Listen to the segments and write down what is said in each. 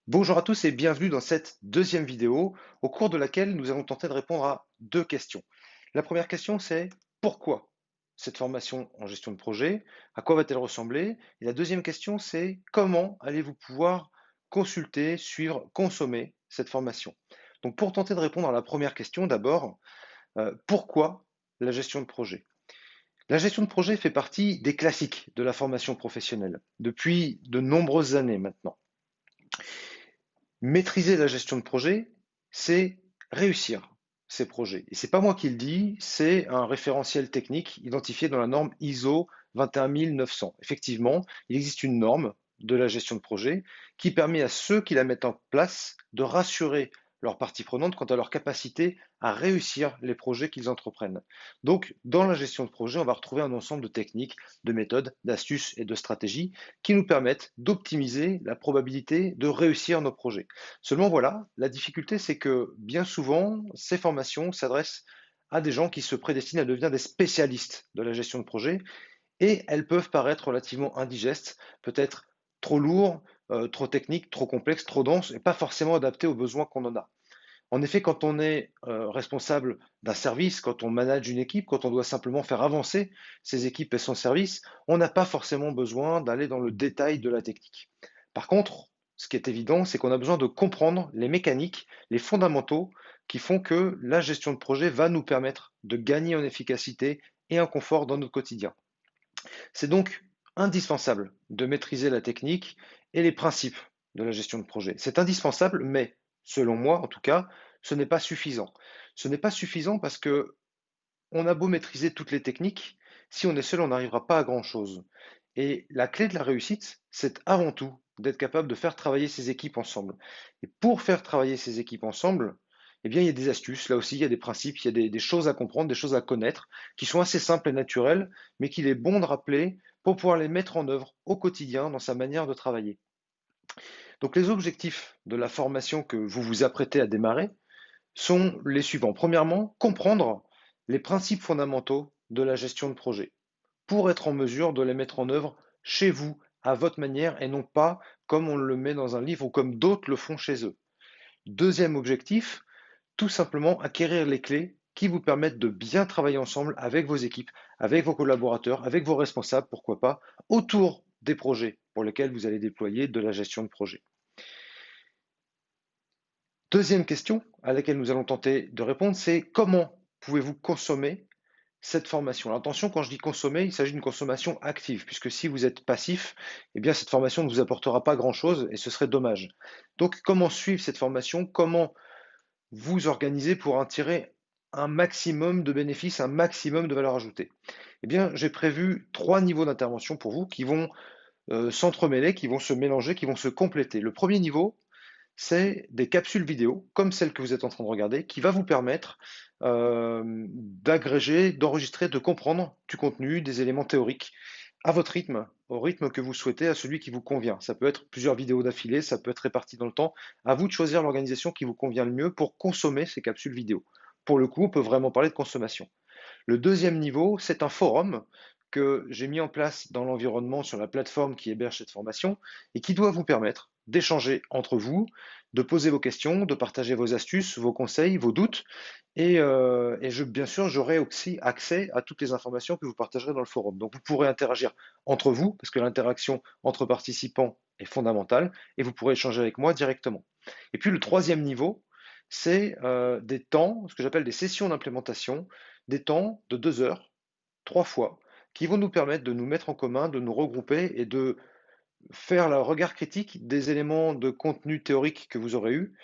Bonjour à tous et bienvenue dans cette deuxième vidéo au cours de laquelle nous allons tenter de répondre à deux questions. La première question c'est pourquoi cette formation en gestion de projet? À quoi va-t-elle ressembler? Et la deuxième question c'est comment allez-vous pouvoir consulter, suivre, consommer cette formation? Donc pour tenter de répondre à la première question d'abord, pourquoi la gestion de projet? La gestion de projet fait partie des classiques de la formation professionnelle depuis de nombreuses années maintenant. Maîtriser la gestion de projet, c'est réussir ces projets. Et c'est pas moi qui le dis, c'est un référentiel technique identifié dans la norme ISO 21900. Effectivement, il existe une norme de la gestion de projet qui permet à ceux qui la mettent en place de rassurer leurs parties prenantes quant à leur capacité à réussir les projets qu'ils entreprennent. Donc, dans la gestion de projet, on va retrouver un ensemble de techniques, de méthodes, d'astuces et de stratégies qui nous permettent d'optimiser la probabilité de réussir nos projets. Seulement voilà, la difficulté, c'est que bien souvent, ces formations s'adressent à des gens qui se prédestinent à devenir des spécialistes de la gestion de projet et elles peuvent paraître relativement indigestes, peut-être trop lourds, trop techniques, trop complexes, trop denses et pas forcément adaptées aux besoins qu'on en a. En effet, quand on est responsable d'un service, quand on manage une équipe, quand on doit simplement faire avancer ses équipes et son service, on n'a pas forcément besoin d'aller dans le détail de la technique. Par contre, ce qui est évident, c'est qu'on a besoin de comprendre les mécaniques, les fondamentaux qui font que la gestion de projet va nous permettre de gagner en efficacité et en confort dans notre quotidien. C'est donc indispensable de maîtriser la technique et les principes de la gestion de projet. C'est indispensable, mais selon moi en tout cas, ce n'est pas suffisant. Ce n'est pas suffisant parce que on a beau maîtriser toutes les techniques, si on est seul, on n'arrivera pas à grand-chose. Et la clé de la réussite, c'est avant tout d'être capable de faire travailler ces équipes ensemble. Et pour faire travailler ces équipes ensemble, eh bien, il y a des astuces, là aussi, il y a des principes, il y a des choses à comprendre, des choses à connaître, qui sont assez simples et naturelles, mais qu'il est bon de rappeler pour pouvoir les mettre en œuvre au quotidien dans sa manière de travailler. Donc les objectifs de la formation que vous vous apprêtez à démarrer sont les suivants. Premièrement, comprendre les principes fondamentaux de la gestion de projet pour être en mesure de les mettre en œuvre chez vous, à votre manière, et non pas comme on le met dans un livre ou comme d'autres le font chez eux. Deuxième objectif, tout simplement acquérir les clés qui vous permettent de bien travailler ensemble avec vos équipes, avec vos collaborateurs, avec vos responsables, pourquoi pas, autour des projets pour lesquels vous allez déployer de la gestion de projet. Deuxième question à laquelle nous allons tenter de répondre, c'est comment pouvez-vous consommer cette formation? Alors attention, quand je dis consommer, il s'agit d'une consommation active, puisque si vous êtes passif, eh bien cette formation ne vous apportera pas grand-chose et ce serait dommage. Donc comment suivre cette formation? Comment vous organiser pour en tirer un maximum de bénéfices, un maximum de valeur ajoutée? Eh bien, j'ai prévu trois niveaux d'intervention pour vous qui vont s'entremêler, qui vont se mélanger, qui vont se compléter. Le premier niveau, c'est des capsules vidéo, comme celle que vous êtes en train de regarder, qui va vous permettre d'agréger, d'enregistrer, de comprendre du contenu, des éléments théoriques à votre rythme, au rythme que vous souhaitez, à celui qui vous convient. Ça peut être plusieurs vidéos d'affilée, ça peut être réparti dans le temps. À vous de choisir l'organisation qui vous convient le mieux pour consommer ces capsules vidéo. Pour le coup, on peut vraiment parler de consommation. Le deuxième niveau, c'est un forum que j'ai mis en place dans l'environnement sur la plateforme qui héberge cette formation et qui doit vous permettre d'échanger entre vous, de poser vos questions, de partager vos astuces, vos conseils, vos doutes. Bien sûr, j'aurai aussi accès à toutes les informations que vous partagerez dans le forum. Donc vous pourrez interagir entre vous, parce que l'interaction entre participants est fondamentale, et vous pourrez échanger avec moi directement. Et puis le troisième niveau, c'est des temps, ce que j'appelle des sessions d'implémentation, des temps de 2 heures, 3 fois, qui vont nous permettre de nous mettre en commun, de nous regrouper et de faire le regard critique des éléments de contenu théorique que vous aurez eus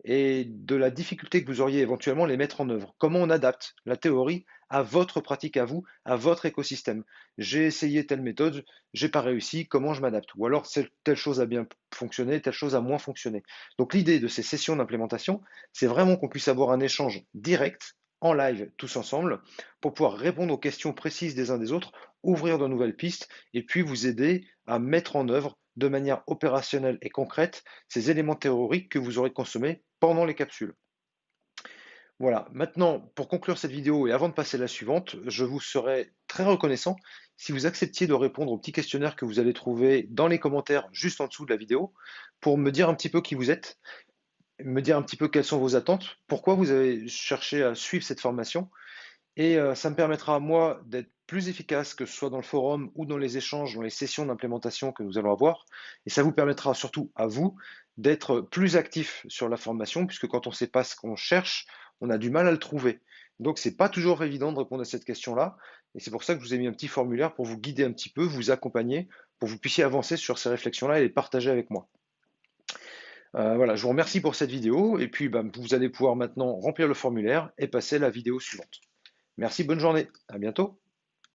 et de la difficulté que vous auriez éventuellement à les mettre en œuvre. Comment on adapte la théorie à votre pratique à vous, à votre écosystème. J'ai essayé telle méthode, j'ai pas réussi, comment je m'adapte? Ou alors telle chose a bien fonctionné, telle chose a moins fonctionné. Donc l'idée de ces sessions d'implémentation, c'est vraiment qu'on puisse avoir un échange direct, en live, tous ensemble, pour pouvoir répondre aux questions précises des uns des autres, ouvrir de nouvelles pistes et puis vous aider à mettre en œuvre de manière opérationnelle et concrète ces éléments théoriques que vous aurez consommés pendant les capsules. Voilà, maintenant, pour conclure cette vidéo et avant de passer à la suivante, je vous serais très reconnaissant si vous acceptiez de répondre au petit questionnaire que vous allez trouver dans les commentaires juste en dessous de la vidéo pour me dire un petit peu qui vous êtes, me dire un petit peu quelles sont vos attentes, pourquoi vous avez cherché à suivre cette formation. Et ça me permettra à moi d'être plus efficace, que ce soit dans le forum ou dans les échanges, dans les sessions d'implémentation que nous allons avoir. Et ça vous permettra surtout à vous d'être plus actif sur la formation, puisque quand on ne sait pas ce qu'on cherche, on a du mal à le trouver. Donc c'est pas toujours évident de répondre à cette question-là. Et c'est pour ça que je vous ai mis un petit formulaire pour vous guider un petit peu, vous accompagner, pour que vous puissiez avancer sur ces réflexions-là et les partager avec moi. Voilà, je vous remercie pour cette vidéo, et puis bah, vous allez pouvoir maintenant remplir le formulaire et passer à la vidéo suivante. Merci, bonne journée, à bientôt.